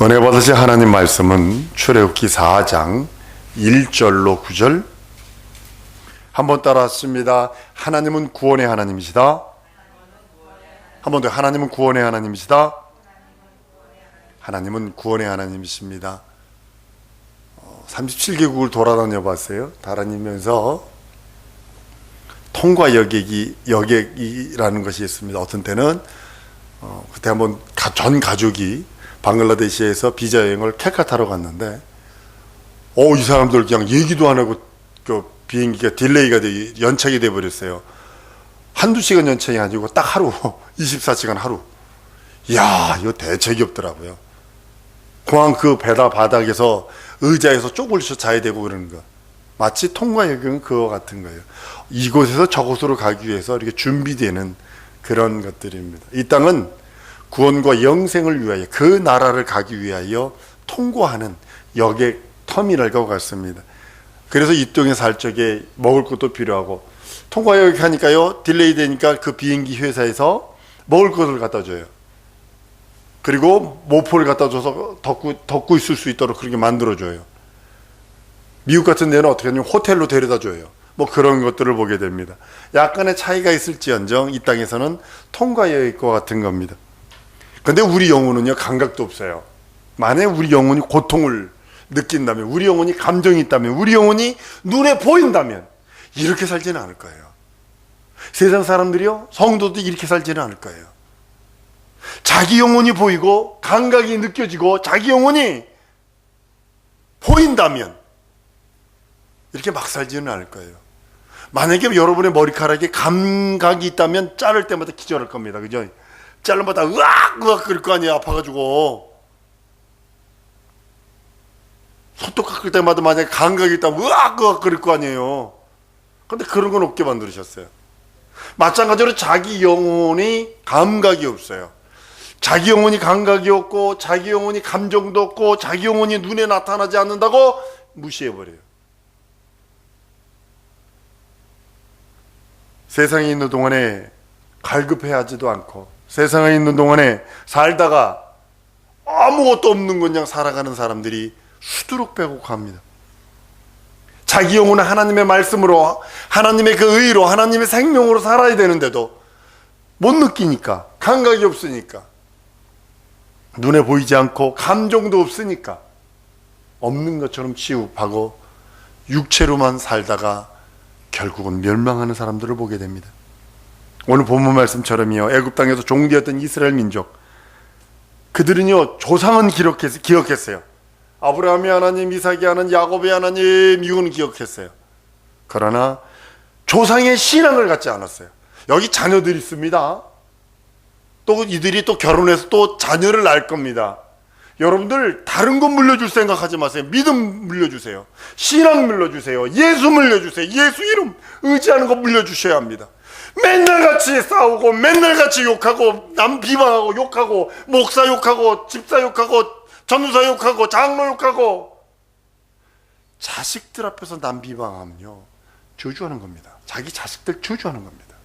은혜 받으실 하나님 말씀은 출애굽기 4장 1절로 9절. 한번 따라하십니다. 하나님은 구원의 하나님이시다. 한 번 더. 하나님은 구원의 하나님이시다. 하나님은 구원의 하나님이십니다. 37개국을 돌아다녀 봤어요. 다니면서 통과 여객이라는 것이 있습니다. 어떤 때는 그때 한번 전 가족이 방글라데시에서 비자 여행을 캘카타로 갔는데 이 사람들 그냥 얘기도 안 하고 그 비행기가 딜레이가 연착이 돼 버렸어요. 한두 시간 연착이 아니고 딱 하루 24시간 하루. 이야, 이거 대책이 없더라고요. 공항 그 배다 바닥에서 의자에서 쪼글쳐 자야 되고 그러는 거. 마치 통과 여행은 그거 같은 거예요. 이곳에서 저곳으로 가기 위해서 이렇게 준비되는 그런 것들입니다. 이 땅은 구원과 영생을 위하여 그 나라를 가기 위하여 통과하는 여객 터미널과 같습니다. 그래서 이 땅에 살 적에 먹을 것도 필요하고 통과 여객 하니까요, 딜레이 되니까 그 비행기 회사에서 먹을 것을 갖다 줘요. 그리고 모포를 갖다 줘서 덮고 있을 수 있도록 그렇게 만들어 줘요. 미국 같은 데는 어떻게 하냐면 호텔로 데려다 줘요. 뭐 그런 것들을 보게 됩니다. 약간의 차이가 있을지언정 이 땅에서는 통과 여객과 같은 겁니다. 근데 우리 영혼은요, 감각도 없어요. 만약에 우리 영혼이 고통을 느낀다면, 우리 영혼이 감정이 있다면, 우리 영혼이 눈에 보인다면 이렇게 살지는 않을 거예요. 세상 사람들이요, 성도도 이렇게 살지는 않을 거예요. 자기 영혼이 보이고 감각이 느껴지고 자기 영혼이 보인다면 이렇게 막 살지는 않을 거예요. 만약에 여러분의 머리카락에 감각이 있다면 자를 때마다 기절할 겁니다. 그죠? 자르마다 으악 그럴 거 아니에요. 아파가지고. 손톱 깎을 때마다 만약에 감각이 있다면 으악 그럴 거 아니에요. 근데 그런 건 없게 만들으셨어요. 마찬가지로 자기 영혼이 감각이 없어요. 자기 영혼이 감각이 없고 자기 영혼이 감정도 없고 자기 영혼이 눈에 나타나지 않는다고 무시해버려요. 세상에 있는 동안에 갈급해하지도 않고 세상에 있는 동안에 살다가 아무것도 없는 것 그냥 살아가는 사람들이 수두룩 빼곡합니다. 자기 영혼은 하나님의 말씀으로, 하나님의 그 의로, 하나님의 생명으로 살아야 되는데도 못 느끼니까, 감각이 없으니까, 눈에 보이지 않고 감정도 없으니까 없는 것처럼 취급하고 육체로만 살다가 결국은 멸망하는 사람들을 보게 됩니다. 오늘 본문 말씀처럼요, 애굽 땅에서 종되었던 이스라엘 민족, 그들은요 조상은 기억했어요. 아브라함의 하나님, 이삭의 하나님, 야곱의 하나님, 이거는 기억했어요. 그러나 조상의 신앙을 갖지 않았어요. 여기 자녀들이 있습니다. 또 이들이 또 결혼해서 또 자녀를 낳을 겁니다. 여러분들 다른 것 물려줄 생각하지 마세요. 믿음 물려주세요. 신앙 물려주세요. 예수 물려주세요. 예수 이름 의지하는 거 물려주셔야 합니다. 맨날 같이 싸우고 맨날 같이 욕하고 남 비방하고 욕하고 목사 욕하고 집사 욕하고 전도사 욕하고 장로 욕하고 자식들 앞에서 남 비방하면요 저주하는 겁니다. 자기 자식들 저주하는 겁니다.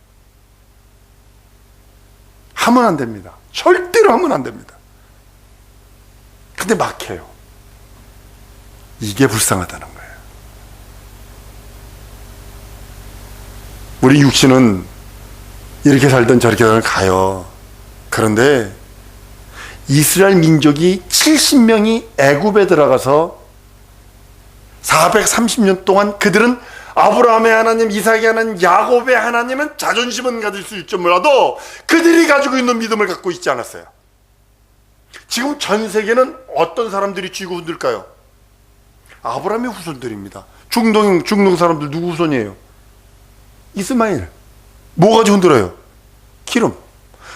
하면 안 됩니다. 절대로 하면 안 됩니다. 근데 막 해요. 이게 불쌍하다는 거예요. 우리 육신은 이렇게 살던 저렇게 살던 가요. 그런데 이스라엘 민족이 70명이 애굽에 들어가서 430년 동안 그들은 아브라함의 하나님, 이삭의 하나님, 야곱의 하나님은 자존심은 가질 수 있지 몰라도 그들이 가지고 있는 믿음을 갖고 있지 않았어요. 지금 전 세계는 어떤 사람들이 지구들까요? 아브라함의 후손들입니다. 중동 사람들 누구 후손이에요? 이스마엘. 뭐 가지고 흔들어요? 기름.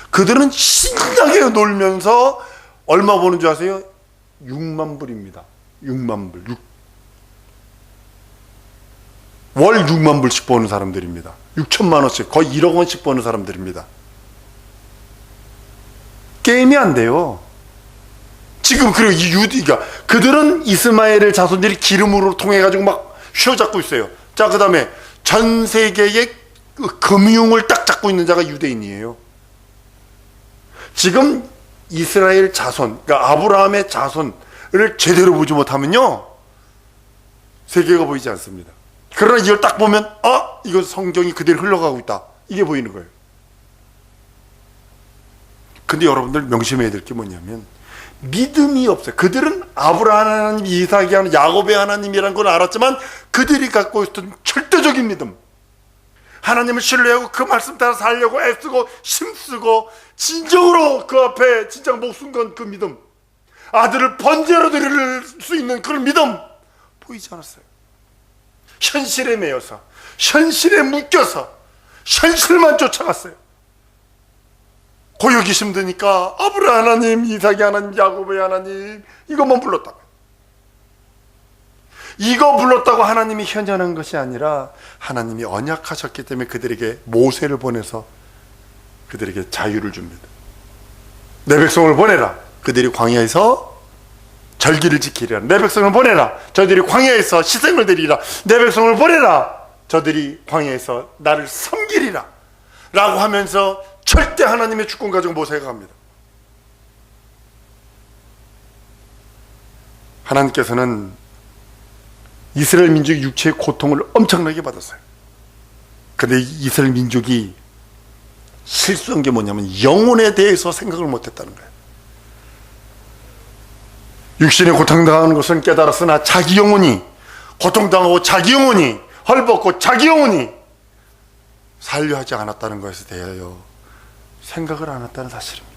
그들은 신나게 놀면서 얼마 버는 줄 아세요? 6만 불입니다. 6만 불. 월 6만 불씩 버는 사람들입니다. 6천만 원씩, 거의 1억 원씩 버는 사람들입니다. 게임이 안 돼요. 지금 그리고 이 유디가 그들은 이스마엘의 자손들이 기름으로 통해 가지고 막 휘어잡고 있어요. 자, 그다음에 전 세계의 금융을 딱 잡고 있는 자가 유대인이에요. 지금 이스라엘 자손, 그러니까 아브라함의 자손을 제대로 보지 못하면요, 세계가 보이지 않습니다. 그러나 이걸 딱 보면 이거 성경이 그대로 흘러가고 있다, 이게 보이는 거예요. 근데 여러분들 명심해야 될 게 뭐냐면 믿음이 없어요. 그들은 아브라함 하나님, 이삭이 하나님, 야곱의 하나님이라는 걸 알았지만 그들이 갖고 있었던 절대적인 믿음, 하나님을 신뢰하고 그 말씀 따라 살려고 애쓰고 힘쓰고 진정으로 그 앞에 진짜 목숨 건 그 믿음, 아들을 번제로 드릴 수 있는 그런 믿음 보이지 않았어요. 현실에 매여서, 현실에 묶여서 현실만 쫓아갔어요. 고역이 힘드니까 아브라함 하나님, 이삭이 하나님, 야곱의 하나님, 이것만 불렀다. 이거 불렀다고 하나님이 현존한 것이 아니라 하나님이 언약하셨기 때문에 그들에게 모세를 보내서 그들에게 자유를 줍니다. 내 백성을 보내라, 그들이 광야에서 절기를 지키리라. 내 백성을 보내라, 저들이 광야에서 희생을 드리라. 내 백성을 보내라, 저들이 광야에서 나를 섬기리라 라고 하면서 절대 하나님의 주권 가지고 모세가 갑니다. 하나님께서는 이스라엘 민족이 육체의 고통을 엄청나게 받았어요. 근데 이스라엘 민족이 실수한 게 뭐냐면 영혼에 대해서 생각을 못했다는 거예요. 육신의 고통당하는 것은 깨달았으나 자기 영혼이 고통당하고 자기 영혼이 헐벗고 자기 영혼이 살려하지 않았다는 것에 대하여 생각을 안 했다는 사실입니다.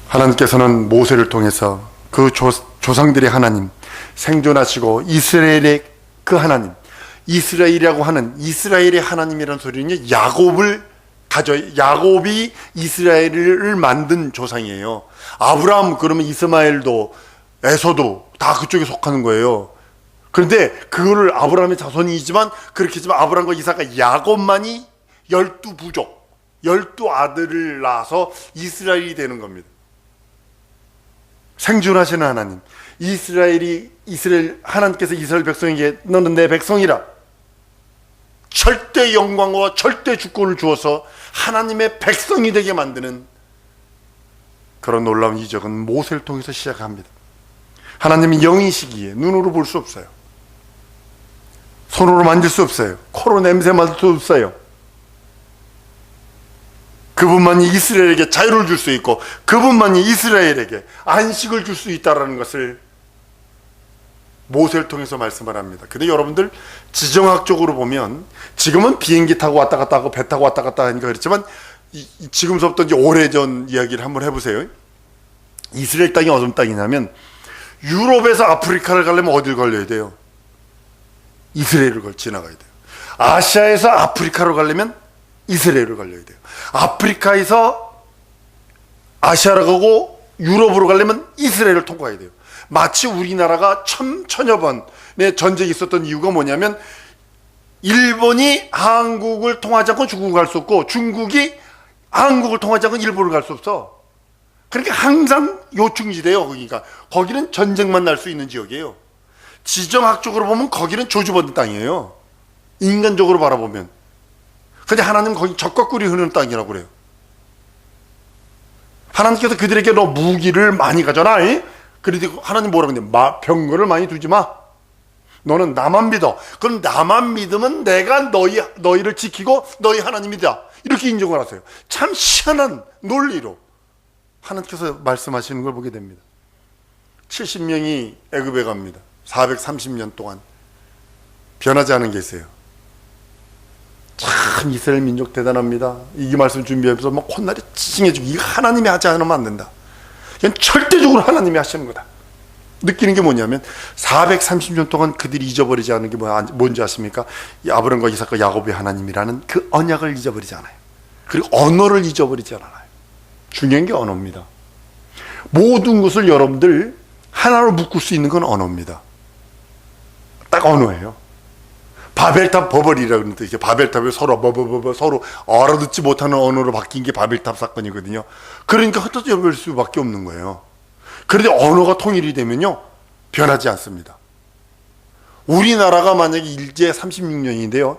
하나님께서는 모세를 통해서 그 조상들의 하나님, 생존하시고 이스라엘의 그 하나님, 이스라엘이라고 하는 이스라엘의 하나님이라는 소리는요, 야곱이 이스라엘을 만든 조상이에요. 아브라함, 그러면 이스마엘도 에서도 다 그쪽에 속하는 거예요. 그런데 그거를 아브라함의 자손이지만 그렇게 했지만 아브라함과 이삭과 야곱만이 12부족, 12아들을 낳아서 이스라엘이 되는 겁니다. 생존하시는 하나님, 하나님께서 이스라엘 백성에게 너는 내 백성이라 절대 영광과 절대 주권을 주어서 하나님의 백성이 되게 만드는 그런 놀라운 이적은 모세를 통해서 시작합니다. 하나님이 영이시기에 눈으로 볼 수 없어요. 손으로 만질 수 없어요. 코로 냄새 맡을 수 없어요. 그분만이 이스라엘에게 자유를 줄 수 있고 그분만이 이스라엘에게 안식을 줄 수 있다는 것을 모세를 통해서 말씀을 합니다. 근데 여러분들 지정학적으로 보면 지금은 비행기 타고 왔다 갔다 하고 배 타고 왔다 갔다 하니까 그렇지만 지금서부터 이제 오래전 이야기를 한번 해보세요. 이스라엘 땅이 어떤 땅이냐면 유럽에서 아프리카를 가려면 어딜 걸려야 돼요? 이스라엘을 지나가야 돼요. 아시아에서 아프리카로 가려면 이스라엘을 걸려야 돼요. 아프리카에서 아시아로 가고 유럽으로 가려면 이스라엘을 통과해야 돼요. 마치 우리나라가 천여 번의 전쟁이 있었던 이유가 뭐냐면 일본이 한국을 통하지 않고 중국을 갈 수 없고 중국이 한국을 통하지 않고 일본을 갈 수 없어. 그러니까 항상 요충지대예요. 그러니까 거기는 전쟁만 날 수 있는 지역이에요. 지정학적으로 보면 거기는 저주받은 땅이에요. 인간적으로 바라보면. 근데 하나님 거기 적과 꿀이 흐르는 땅이라고 그래요. 하나님께서 그들에게 너 무기를 많이 가져라. 그래도 하나님 뭐라고 했냐? 병거를 많이 두지 마. 너는 나만 믿어. 그럼 나만 믿으면 내가 너희를 지키고 너희 하나님이다. 이렇게 인정을 하세요. 참 희한한 논리로 하나님께서 말씀하시는 걸 보게 됩니다. 70명이 애굽에 갑니다. 430년 동안 변하지 않은 게 있어요. 참 이스라엘 민족 대단합니다. 이 말씀 준비하면서 막 콧날이 찡해지고 이거 하나님이 하지 않으면 안 된다. 이건 절대적으로 하나님이 하시는 거다. 느끼는 게 뭐냐면 430년 동안 그들이 잊어버리지 않은 게 뭔지 아십니까? 아브라함과 이삭과 야곱의 하나님이라는 그 언약을 잊어버리지 않아요. 그리고 언어를 잊어버리지 않아요. 중요한 게 언어입니다. 모든 것을 여러분들 하나로 묶을 수 있는 건 언어입니다. 딱 언어예요. 바벨탑 버벌이라고 그러는데 이게 바벨탑이 서로 서로 알아듣지 못하는 언어로 바뀐 게 바벨탑 사건이거든요. 그러니까 흩어져 버릴 수밖에 없는 거예요. 그런데 언어가 통일이 되면요 변하지 않습니다. 우리나라가 만약에 일제 36년인데요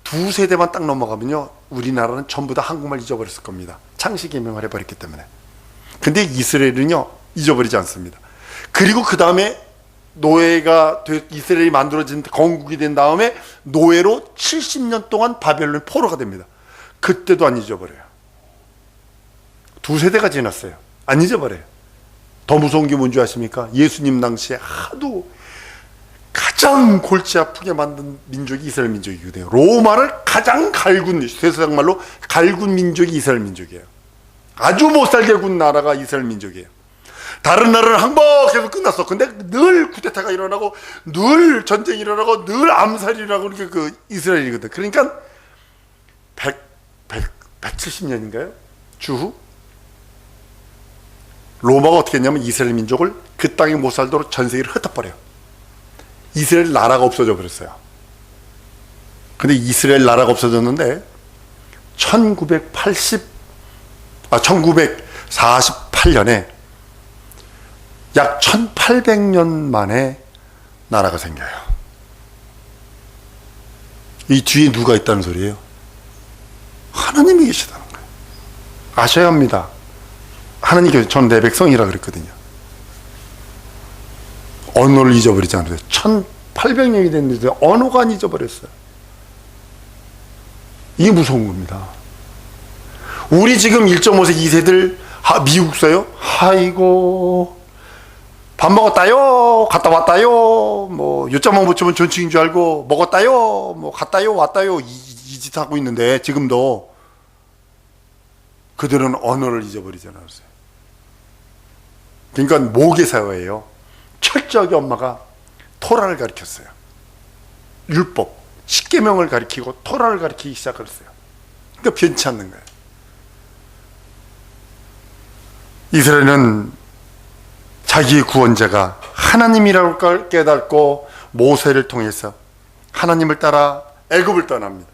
2세대만 딱 넘어가면요 우리나라는 전부 다 한국말 잊어버렸을 겁니다. 창시개명을 해버렸기 때문에. 근데 이스라엘은요 잊어버리지 않습니다. 그리고 그 다음에 노예가 이스라엘이 만들어진 건국이 된 다음에 노예로 70년 동안 바벨론 포로가 됩니다. 그때도 안 잊어버려요. 두 세대가 지났어요. 안 잊어버려요. 더 무서운 게 뭔지 아십니까? 예수님 당시에 하도 가장 골치 아프게 만든 민족이 이스라엘 민족이거든요. 로마를 가장 갈군, 세상 말로 갈군 민족이 이스라엘 민족이에요. 아주 못살게 군 나라가 이스라엘 민족이에요. 다른 나라는 항복해서 끝났어. 근데 늘 쿠데타가 일어나고 늘 전쟁이 일어나고 늘 암살이 일어나고 그게 그 이스라엘이거든. 그러니까 170년인가요? 주후 로마가 어떻게 했냐면 이스라엘 민족을 그 땅에 못 살도록 전 세계를 흩어버려요. 이스라엘 나라가 없어져 버렸어요. 근데 이스라엘 나라가 없어졌는데 1948년에 약 1800년 만에 나라가 생겨요. 이 뒤에 누가 있다는 소리예요? 하나님이 계시다는 거예요. 아셔야 합니다. 하나님께서 전 내 백성이라 그랬거든요. 언어를 잊어버리지 않으세요. 1800년이 됐는데 언어가 안 잊어버렸어요. 이게 무서운 겁니다. 우리 지금 1.5세 2세들 미국서요? 아이고 밥 먹었다요, 갔다 왔다요, 뭐 요자만 붙이면 존칭인 줄 알고 먹었다요, 뭐 갔다요, 왔다요 이 짓 하고 있는데 지금도 그들은 언어를 잊어버리지 않았어요. 그러니까 모계사회예요. 철저하게 엄마가 토라를 가르쳤어요. 율법, 십계명을 가르치고 토라를 가르치기 시작했어요. 그러니까 변치 않는 거예요. 이스라엘은 자기의 구원자가 하나님이라고 깨닫고 모세를 통해서 하나님을 따라 애굽을 떠납니다.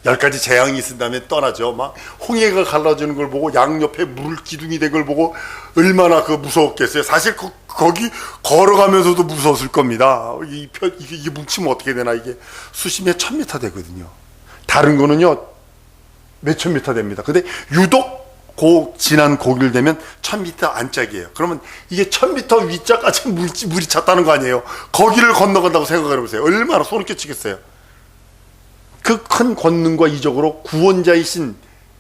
10가지 재앙이 있은 다음에 떠나죠. 막 홍해가 갈라지는 걸 보고 양옆에 물 기둥이 된 걸 보고 얼마나 무서웠겠어요. 사실 거기 걸어가면서도 무서웠을 겁니다. 이게 뭉치면 어떻게 되나. 이게 수심에 1000m 되거든요. 다른 거는요 몇천 미터 됩니다. 근데 유독 지난 고기를 되면 1000m 안짝이에요. 그러면 이게 1000m 위짝까지 물이 찼다는 거 아니에요. 거기를 건너간다고 생각을 해보세요. 얼마나 소름 끼치겠어요. 그 큰 권능과 이적으로 구원자이신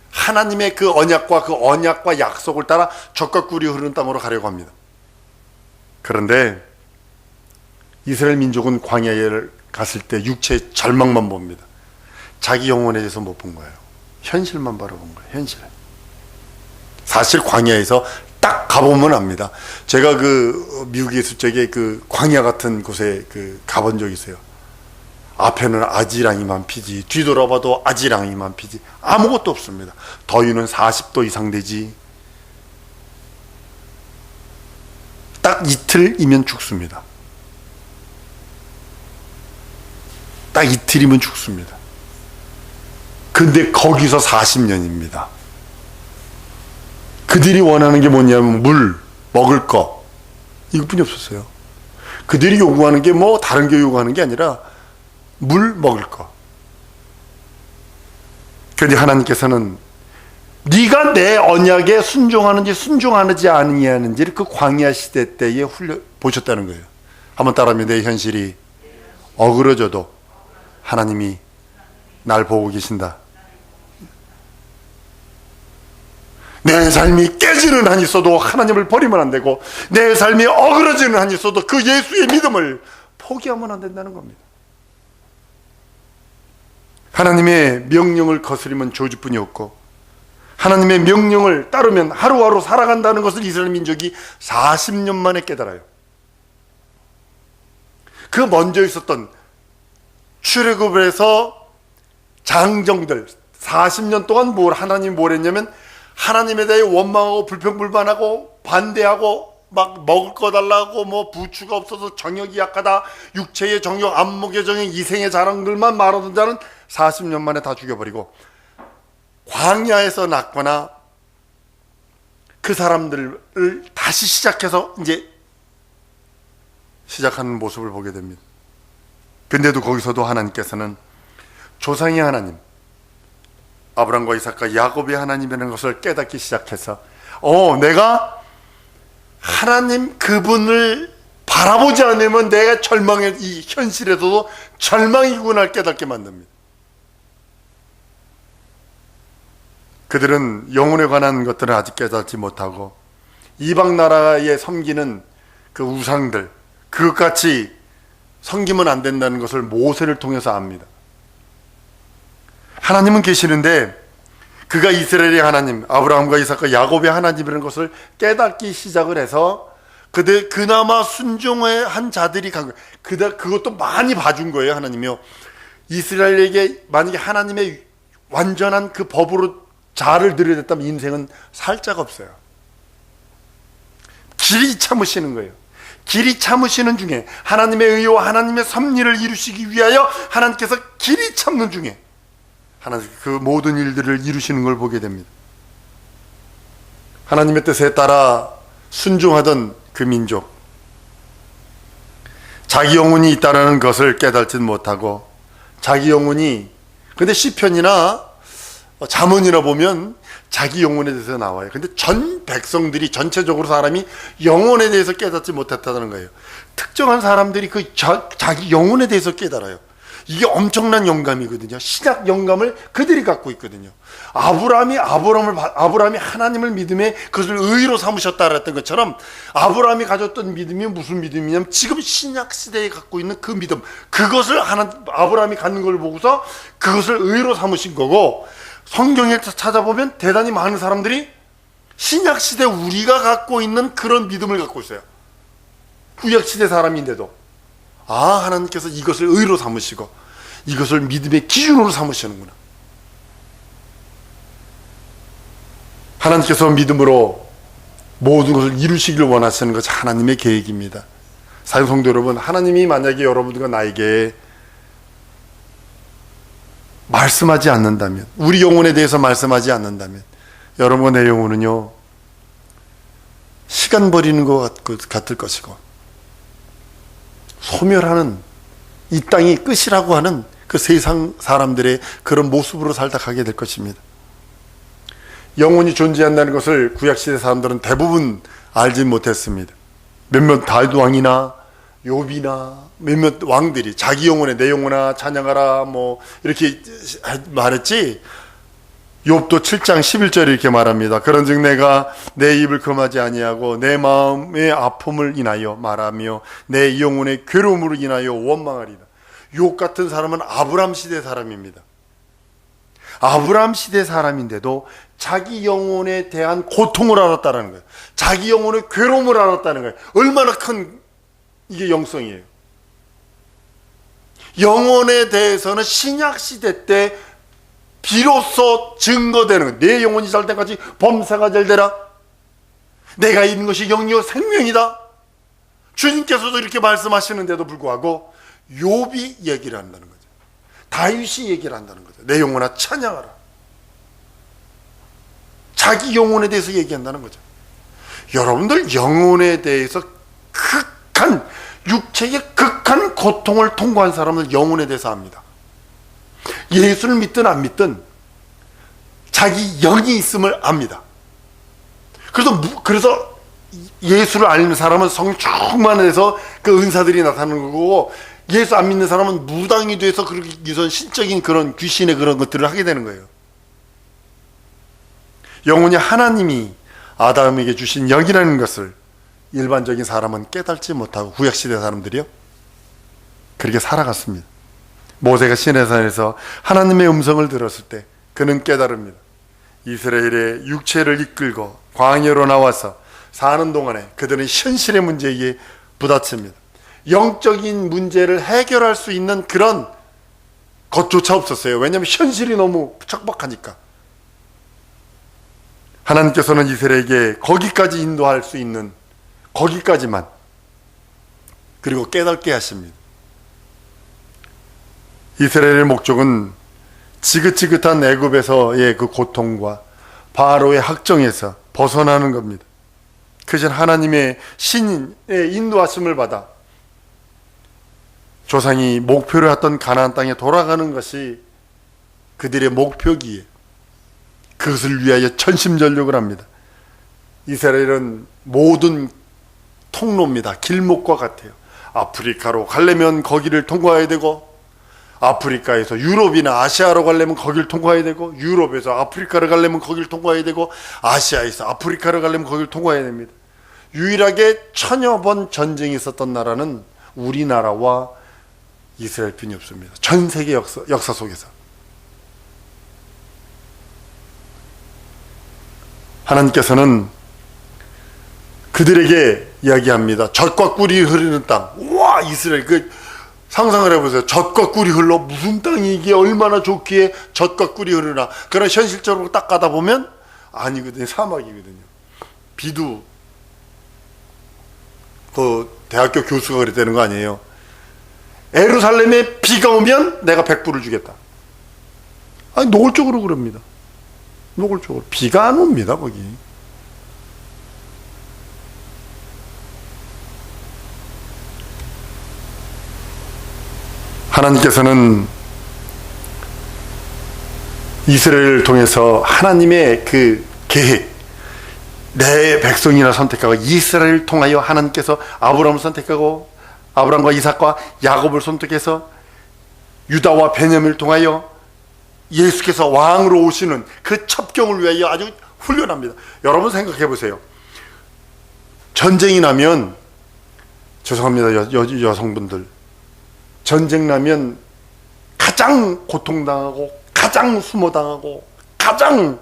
하나님의 그 언약과 약속을 따라 젖과 꿀이 흐르는 땅으로 가려고 합니다. 그런데 이스라엘 민족은 광야를 갔을 때 육체의 절망만 봅니다. 자기 영혼에 대해서 못 본 거예요. 현실만 바라본 거예요. 현실. 사실 광야에서 딱 가보면 압니다. 제가 미국에 있을 적에 광야 같은 곳에 가본 적이 있어요. 앞에는 아지랑이만 피지, 뒤돌아봐도 아지랑이만 피지, 아무것도 없습니다. 더위는 40도 이상 되지. 딱 이틀이면 죽습니다. 딱 이틀이면 죽습니다. 근데 거기서 40년입니다. 그들이 원하는 게 뭐냐면 물, 먹을 거, 이것뿐이 없었어요. 그들이 요구하는 게 다른 게 요구하는 게 아니라 물, 먹을 거. 그런데 하나님께서는 네가 내 언약에 순종하는지 순종하지 아니하는지를 그 광야 시대 때에 보셨다는 거예요. 한번 따라하면 내 현실이 어그러져도 하나님이 날 보고 계신다. 내 삶이 깨지는 한이 있어도 하나님을 버리면 안 되고, 내 삶이 어그러지는 한이 있어도 그 예수의 믿음을 포기하면 안 된다는 겁니다. 하나님의 명령을 거스리면 저주뿐이 없고, 하나님의 명령을 따르면 하루하루 살아간다는 것을 이스라엘 민족이 40년 만에 깨달아요. 그 먼저 있었던 출애굽에서 장정들 40년 동안 하나님이 뭘 했냐면 하나님에 대해 원망하고 불평불만하고 반대하고 막 먹을 거 달라고 부추가 없어서 정욕이 약하다, 육체의 정욕, 안목의 정욕, 이생의 자랑들만 말하던 자는 40년 만에 다 죽여버리고, 광야에서 낳거나 그 사람들을 다시 시작해서 이제 시작하는 모습을 보게 됩니다. 근데도 거기서도 하나님께서는 조상의 하나님, 아브라함과 이삭과 야곱의 하나님이라는 것을 깨닫기 시작해서 내가 하나님 그분을 바라보지 않으면 내가 절망의 이 현실에서도 절망이구나를 깨닫게 만듭니다. 그들은 영혼에 관한 것들을 아직 깨닫지 못하고 이방 나라에 섬기는 그 우상들, 그것같이 섬기면 안 된다는 것을 모세를 통해서 압니다. 하나님은 계시는데 그가 이스라엘의 하나님, 아브라함과 이삭과 야곱의 하나님이라는 것을 깨닫기 시작을 해서 그나마 순종한 자들이 간 거예요. 그것도 많이 봐준 거예요. 하나님이요. 이스라엘에게 만약에 하나님의 완전한 그 법으로 자를 들여댔다면 인생은 살짝 없어요. 길이 참으시는 거예요. 길이 참으시는 중에 하나님의 의와 하나님의 섭리를 이루시기 위하여 하나님께서 길이 참는 중에 하나님 그 모든 일들을 이루시는 걸 보게 됩니다. 하나님의 뜻에 따라 순종하던 그 민족, 자기 영혼이 있다는 것을 깨닫지 못하고 자기 영혼이, 근데 시편이나 잠언이나 보면 자기 영혼에 대해서 나와요. 근데 전 백성들이 전체적으로 사람이 영혼에 대해서 깨닫지 못했다는 거예요. 특정한 사람들이 그 자기 영혼에 대해서 깨달아요. 이게 엄청난 영감이거든요. 신약 영감을 그들이 갖고 있거든요. 아브라함이 하나님을 믿음에 그것을 의로 삼으셨다 그랬던 것처럼 아브라함이 가졌던 믿음이 무슨 믿음이냐면 지금 신약 시대에 갖고 있는 그 믿음, 그것을 아브라함이 갖는 걸 보고서 그것을 의로 삼으신 거고, 성경에 찾아보면 대단히 많은 사람들이 신약 시대 우리가 갖고 있는 그런 믿음을 갖고 있어요. 구약 시대 사람인데도 하나님께서 이것을 의로 삼으시고 이것을 믿음의 기준으로 삼으시는구나. 하나님께서 믿음으로 모든 것을 이루시길 원하시는 것이 하나님의 계획입니다. 사랑 성도 여러분, 하나님이 만약에 여러분과 나에게 말씀하지 않는다면, 우리 영혼에 대해서 말씀하지 않는다면 여러분과 내 영혼은요 시간 버리는 것 같을 것이고 소멸하는, 이 땅이 끝이라고 하는 그 세상 사람들의 그런 모습으로 살다 가게 될 것입니다. 영혼이 존재한다는 것을 구약시대 사람들은 대부분 알지 못했습니다. 몇몇 다윗 왕이나 욥이나 몇몇 왕들이 자기 영혼에 내 영혼아 찬양하라 이렇게 말했지, 욥도 7장 11절에 이렇게 말합니다. 그런즉 내가 내 입을 금하지 아니하고 내 마음의 아픔을 인하여 말하며 내 영혼의 괴로움으로 인하여 원망하리라. 욥 같은 사람은 아브라함 시대 사람입니다. 아브라함 시대 사람인데도 자기 영혼에 대한 고통을 알았다는 거예요. 자기 영혼의 괴로움을 알았다는 거예요. 얼마나 큰 이게 영성이에요. 영혼에 대해서는 신약 시대 때 비로소 증거되는 거예요. 내 영혼이 살 때까지 범사가 잘 되라. 내가 있는 것이 영이요 생명이다. 주님께서도 이렇게 말씀하시는데도 불구하고 욥이 얘기를 한다는 거죠. 다윗이 얘기를 한다는 거죠. 내 영혼아 찬양하라. 자기 영혼에 대해서 얘기한다는 거죠. 여러분들 영혼에 대해서 육체의 극한 고통을 통과한 사람은 영혼에 대해서 압니다. 예수를 믿든 안 믿든 자기 영이 있음을 압니다. 그래서 예수를 아는 사람은 성령 충만해서 그 은사들이 나타나는 거고, 예수 안 믿는 사람은 무당이 돼서 그렇게 신적인 그런 귀신의 그런 것들을 하게 되는 거예요. 영혼이 하나님이 아담에게 주신 영이라는 것을 일반적인 사람은 깨닫지 못하고 구약시대 사람들이요 그렇게 살아갔습니다. 모세가 시내산에서 하나님의 음성을 들었을 때 그는 깨달습니다. 이스라엘의 육체를 이끌고 광야로 나와서 사는 동안에 그들은 현실의 문제에 부딪힙니다. 영적인 문제를 해결할 수 있는 그런 것조차 없었어요. 왜냐하면 현실이 너무 척박하니까. 하나님께서는 이스라엘에게 거기까지 인도할 수 있는, 거기까지만, 그리고 깨닫게 하십니다. 이스라엘의 목적은 지긋지긋한 애굽에서의 그 고통과 바로의 학정에서 벗어나는 겁니다. 그것은 하나님의 신의 인도하심을 받아 조상이 목표로 했던 가나안 땅에 돌아가는 것이 그들의 목표기에 그것을 위하여 전심전력을 합니다. 이스라엘은 모든 통로입니다. 길목과 같아요. 아프리카로 가려면 거기를 통과해야 되고, 아프리카에서 유럽이나 아시아로 가려면 거기를 통과해야 되고, 유럽에서 아프리카를 가려면 거기를 통과해야 되고, 아시아에서 아프리카를 가려면 거기를 통과해야 됩니다. 유일하게 1000여 번 전쟁이 있었던 나라는 우리나라와 이스라엘 뿐이 없습니다. 전 세계 역사 속에서. 하나님께서는 그들에게 이야기합니다. 젖과 꿀이 흐르는 땅. 우와, 이스라엘, 상상을 해보세요. 젖과 꿀이 흘러. 무슨 땅이 이게 얼마나 좋기에 젖과 꿀이 흐르나. 그러나 현실적으로 딱 가다 보면 아니거든요. 사막이거든요. 비도, 대학교 교수가 그랬다는 거 아니에요. 예루살렘에 비가 오면 내가 100불을 주겠다. 아니, 노골적으로 그럽니다. 노골적으로. 비가 안 옵니다, 거기. 하나님께서는 이스라엘을 통해서 하나님의 그 계획, 내 백성이라 선택하고, 이스라엘을 통하여 하나님께서 아브라함을 선택하고, 아브라함과 이삭과 야곱을 선택해서 유다와 베냐민을 통하여 예수께서 왕으로 오시는 그 첩경을 위하여 아주 훈련합니다. 여러분 생각해 보세요. 전쟁이 나면, 죄송합니다, 여성분들, 전쟁 나면 가장 고통당하고, 가장 수모당하고, 가장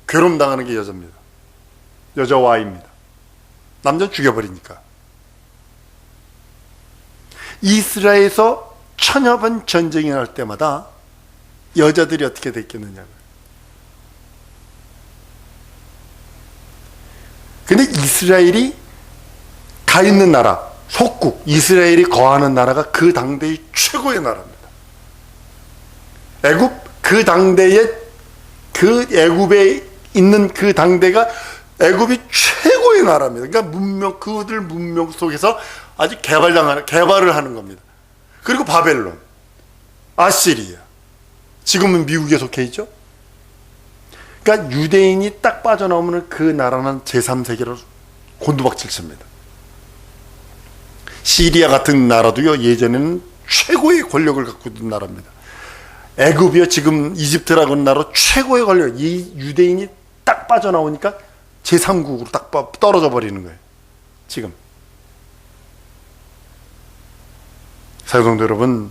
괴로움당하는 게 여자입니다. 여자와 아이입니다. 남자는 죽여버리니까. 이스라엘에서 1000여 번 전쟁이 날 때마다 여자들이 어떻게 됐겠느냐고요. 근데 이스라엘이 가 있는 나라, 속국, 이스라엘이 거하는 나라가 그 당대의 최고의 나라입니다. 애굽, 그 당대의, 그 애굽에 있는 그 당대가 애굽이 최고의 나라입니다. 그러니까 문명, 그들 문명 속에서 아주 개발을 하는 겁니다. 그리고 바벨론, 아시리아, 지금은 미국에 속해 있죠. 그러니까 유대인이 딱 빠져나오면 그 나라는 제3세계로 곤두박질 칩니다. 시리아 같은 나라도요, 예전에는 최고의 권력을 갖고 있는 나라입니다. 애굽이요, 지금 이집트라고 하는 나라 최고의 권력, 이 유대인이 딱 빠져나오니까 제3국으로 딱 떨어져 버리는 거예요. 지금. 사용성도 여러분,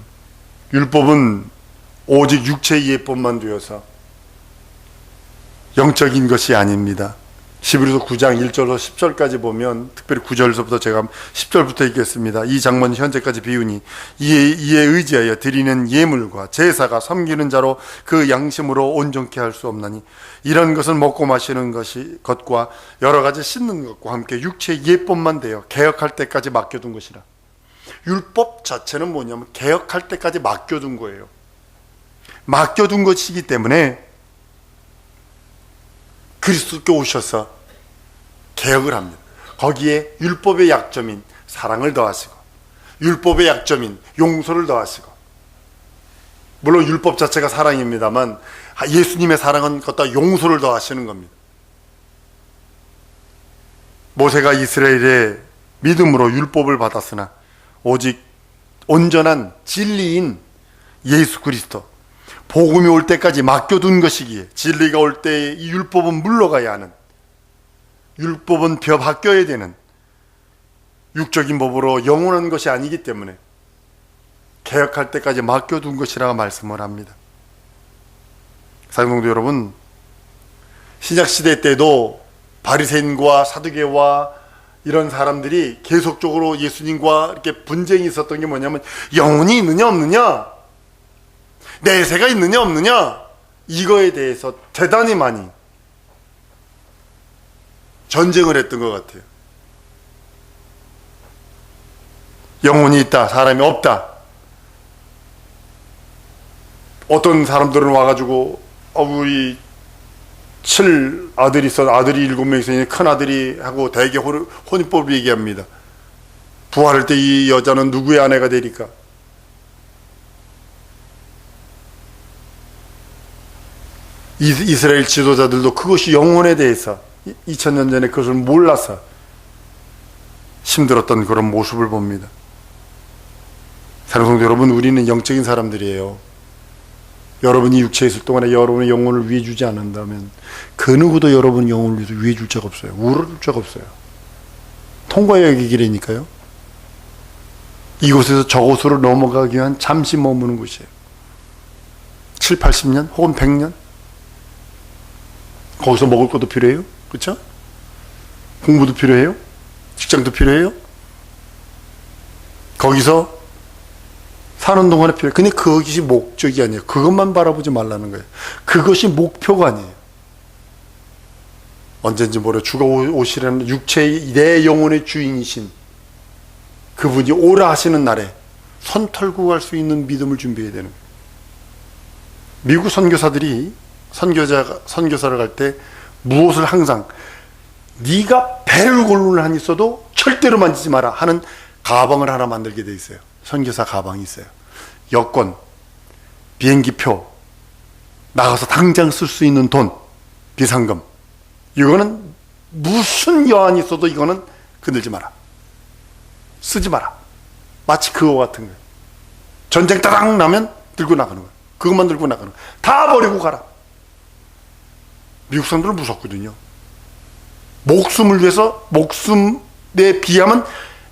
율법은 오직 육체의 예법만 되어서 영적인 것이 아닙니다. 히브리서 9장 1절에서 10절까지 보면, 특별히 9절에서부터 제가 10절부터 읽겠습니다. 이 장면 현재까지 비우니 이에 의지하여 드리는 예물과 제사가 섬기는 자로 그 양심으로 온전케 할 수 없나니, 이런 것은 먹고 마시는 것과 여러 가지 씻는 것과 함께 육체의 예법만 되어 개혁할 때까지 맡겨둔 것이라. 율법 자체는 뭐냐면 개혁할 때까지 맡겨둔 거예요. 맡겨둔 것이기 때문에 그리스도께 오셔서 개혁을 합니다. 거기에 율법의 약점인 사랑을 더하시고, 율법의 약점인 용서를 더하시고, 물론 율법 자체가 사랑입니다만 예수님의 사랑은 걷다 용서를 더하시는 겁니다. 모세가 이스라엘의 믿음으로 율법을 받았으나 오직 온전한 진리인 예수 그리스도, 복음이 올 때까지 맡겨둔 것이기에, 진리가 올 때 이 율법은 물러가야 하는, 율법은 바뀌어야 되는 육적인 법으로 영원한 것이 아니기 때문에 개혁할 때까지 맡겨둔 것이라고 말씀을 합니다. 사랑성도 여러분, 신약시대 때도 바리새인과 사두개와 이런 사람들이 계속적으로 예수님과 이렇게 분쟁이 있었던 게 뭐냐면, 영혼이 있느냐 없느냐, 내세가 있느냐 없느냐, 이거에 대해서 대단히 많이 전쟁을 했던 것 같아요. 영혼이 있다, 사람이 없다. 어떤 사람들은 와가지고 우리 7아들이 있어, 아들이 7명 있으니 큰 아들이 하고 대개 혼인법을 얘기합니다. 부활할 때 이 여자는 누구의 아내가 되니까. 이스라엘 지도자들도 그것이 영혼에 대해서 2000년 전에 그것을 몰라서 힘들었던 그런 모습을 봅니다. 사랑하는 성도 여러분, 우리는 영적인 사람들이에요. 여러분이 육체에 있을 동안에 여러분의 영혼을 위해 주지 않는다면 그 누구도 여러분 영혼을 위해 줄 적 없어요. 울어줄 적 없어요. 통과해야 하기 길이니까요. 이곳에서 저곳으로 넘어가기 위한 잠시 머무는 곳이에요. 7, 80년 혹은 100년? 거기서 먹을 것도 필요해요. 그렇죠? 공부도 필요해요. 직장도 필요해요. 거기서 사는 동안에 필요해요. 근데 그것이 목적이 아니에요. 그것만 바라보지 말라는 거예요. 그것이 목표가 아니에요. 언젠지 모르 주가 오시라는 육체의 내 영혼의 주인이신 그분이 오라 하시는 날에 손 털고 갈 수 있는 믿음을 준비해야 되는 거예요. 미국 선교사들이 선교사를 갈 때 무엇을 항상 네가 배를 골르는 한 있어도 절대로 만지지 마라 하는 가방을 하나 만들게 돼 있어요. 선교사 가방이 있어요. 여권, 비행기표, 나가서 당장 쓸 수 있는 돈, 비상금. 이거는 무슨 여한이 있어도 이거는 건들지 마라. 쓰지 마라. 마치 그거 같은 거예요. 전쟁 따당 나면 들고 나가는 거예요. 그것만 들고 나가는 거예요. 다 버리고 가라. 미국 사람들은 무섭거든요. 목숨을 위해서, 목숨에 비하면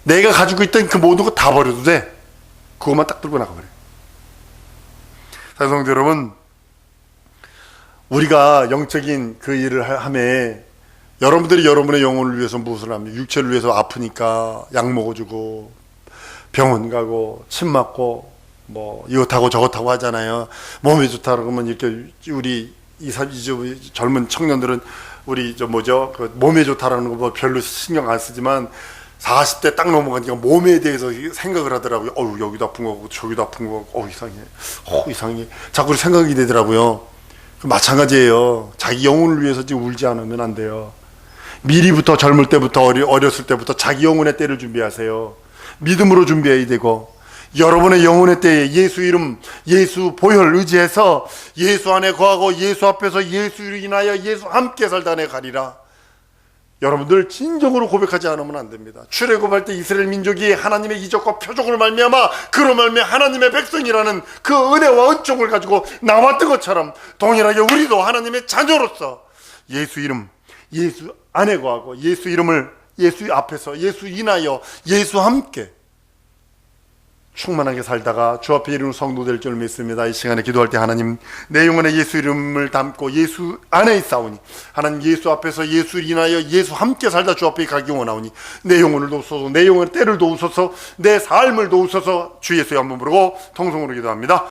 내가 가지고 있던 그 모든 거 다 버려도 돼. 그것만 딱 들고 나가버려요. 사랑하는 성도 여러분, 우리가 영적인 그 일을 함에 여러분들이 여러분의 영혼을 위해서 무엇을 합니까? 육체를 위해서 아프니까 약 먹어주고 병원 가고 침 맞고 뭐 이것하고 저것하고 하잖아요. 몸이 좋다 그러면 이렇게 우리 젊은 청년들은 우리 그 몸에 좋다라는 거 뭐 별로 신경 안 쓰지만 40대 딱 넘어가니까 몸에 대해서 생각을 하더라고요. 여기도 아픈 거고 저기도 아픈 거고 이상해. 자꾸 생각이 되더라고요. 마찬가지예요. 자기 영혼을 위해서 지금 울지 않으면 안 돼요. 미리부터 젊을 때부터 어렸을 때부터 자기 영혼의 때를 준비하세요. 믿음으로 준비해야 되고 여러분의 영혼의 때에 예수 이름, 예수 보혈 의지해서 예수 안에 거하고 예수 앞에서 예수로 인하여 예수 함께 살다 내 가리라. 여러분들 진정으로 고백하지 않으면 안 됩니다. 출애굽할 때 이스라엘 민족이 하나님의 이적과 표적을 말미암아 그로 말미암아 하나님의 백성이라는 그 은혜와 은총을 가지고 나왔던 것처럼 동일하게 우리도 하나님의 자녀로서 예수 이름, 예수 안에 거하고 예수 이름을 예수 앞에서 예수 인하여 예수 함께 충만하게 살다가 주 앞에 이르는 성도 될 줄 믿습니다. 이 시간에 기도할 때 하나님 내 영혼에 예수 이름을 담고 예수 안에 있사오니 하나님 예수 앞에서 예수 인하여 예수 함께 살다 주 앞에 가기 원하오니 내 영혼을 도우소서 내 영혼의 때를 도우소서 내 삶을 도우소서 주 예수의 한번 부르고 통성으로 기도합니다.